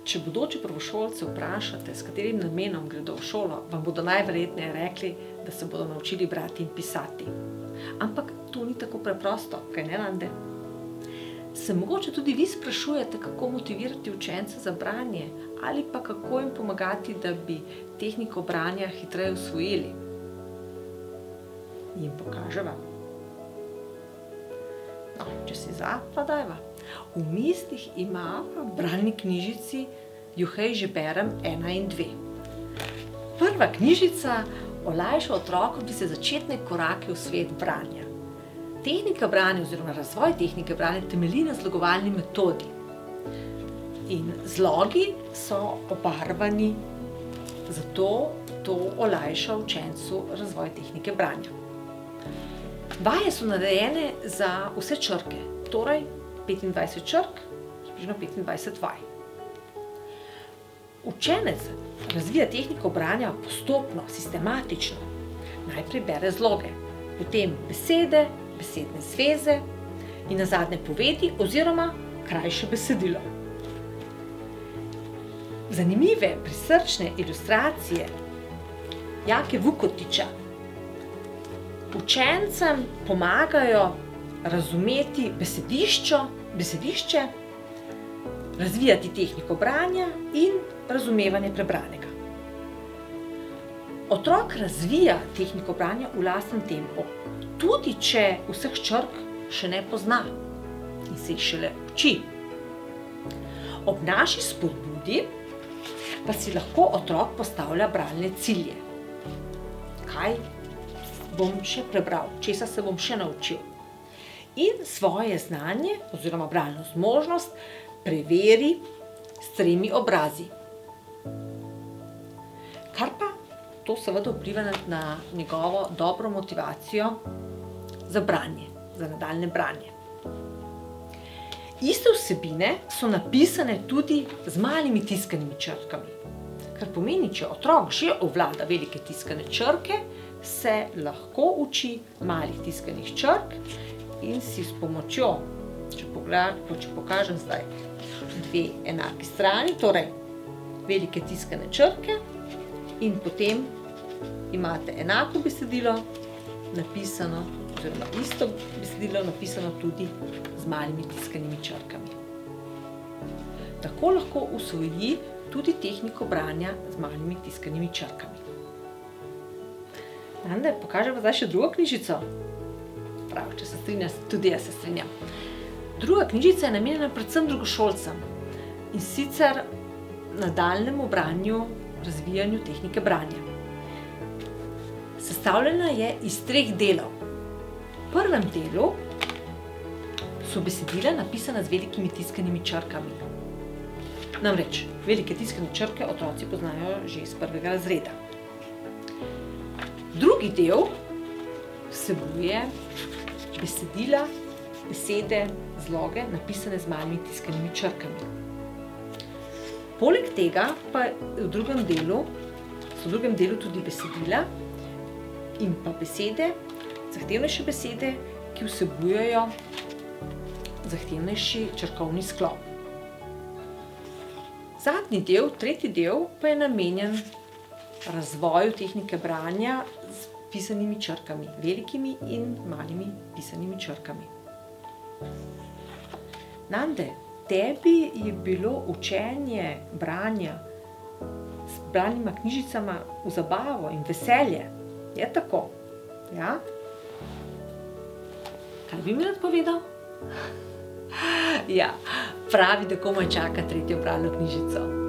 Če bodoči prvošolce vprašate, s katerim namenom gredo v šolo, vam bodo najverjetneje rekli, da se bodo naučili brati in pisati. Ampak to ni tako preprosto, kaj ne, Nande? Se mogoče tudi vi sprašujete, kako motivirati učence za branje ali pa kako jim pomagati, da bi tehniko branja hitreje usvojili? Jim pokaževa. No, če si za, pa dajva. V mislih imava v bralni knjižici Juhej, že berem 1 in 2. Prva knjižica olajša otrokom začetne korake v svet branja. Tehnika branja oziroma razvoj tehnike branja temelji na zlogovalni metodi. In zlogi so obarvani, zato to olajša učencu razvoj tehnike branja. Vaje so narejene za vse črke, torej 25 črk, približno 25 vaj. Učenec razvija tehniko branja postopno, sistematično. Najprej bere zloge, potem besede, besedne zveze in nazadnje povedi oziroma krajše besedilo. Zanimive, prisrčne ilustracije Jake Vukotića učencem pomagajo razumeti besedišče, razvijati tehniko branja in razumevanje prebranega. Otrok razvija tehniko branja v lastnem tempu, tudi če vseh črk še ne pozna in se jih šele uči. Ob naši spodbudi pa si lahko otrok postavlja bralne cilje. Kaj bom še prebral, česa se bom še naučil? In svoje znanje oziroma bralno zmožnost preveri s 3 obrazi. Kar pa to seveda vpliva na njegovo dobro motivacijo za branje, za nadaljnje branje. Iste vsebine so napisane tudi z malimi tiskanimi črkami, kar pomeni, če otrok že obvlada velike tiskane črke, se lahko uči malih tiskanih črk in si s pomočjo, če pokažem zdaj 2 enaki strani, torej velike tiskane črke in potem imate enako besedilo napisano, oziroma isto besedilo napisano tudi z malimi tiskanimi črkami. Tako lahko usvoji tudi tehniko branja z malimi tiskanimi črkami. Nande, pokažem zdaj še drugo knjižico. Prav, če se strinjaš, tudi jaz se strinjam. Druga knjižica je namenjena predvsem drugošolcem in sicer nadaljnjemu branju, razvijanju tehnike branja. Sestavljena je iz 3 delov. V prvem delu so besedila napisana z velikimi tiskanimi črkami. Namreč, velike tiskane črke otroci poznajo že iz 1. razreda. Drugi del vsebuje besedila, besede, zloge, napisane z malimi tiskanimi črkami. Poleg tega pa v drugem delu tudi besedila in pa besede, zahtevnejše besede, ki vsebujejo zahtevnejši črkovni sklop. Zadnji del, tretji del, pa je namenjen razvoju tehnike branja z pisanimi črkami, velikimi in malimi pisanimi črkami. Nande, tebi je bilo učenje branja s bralnima knjižicama v zabavo in veselje. Je tako? Ja? Kaj bi mi rad povedal? Ja, pravi, da komaj čaka 3. bralno knjižico.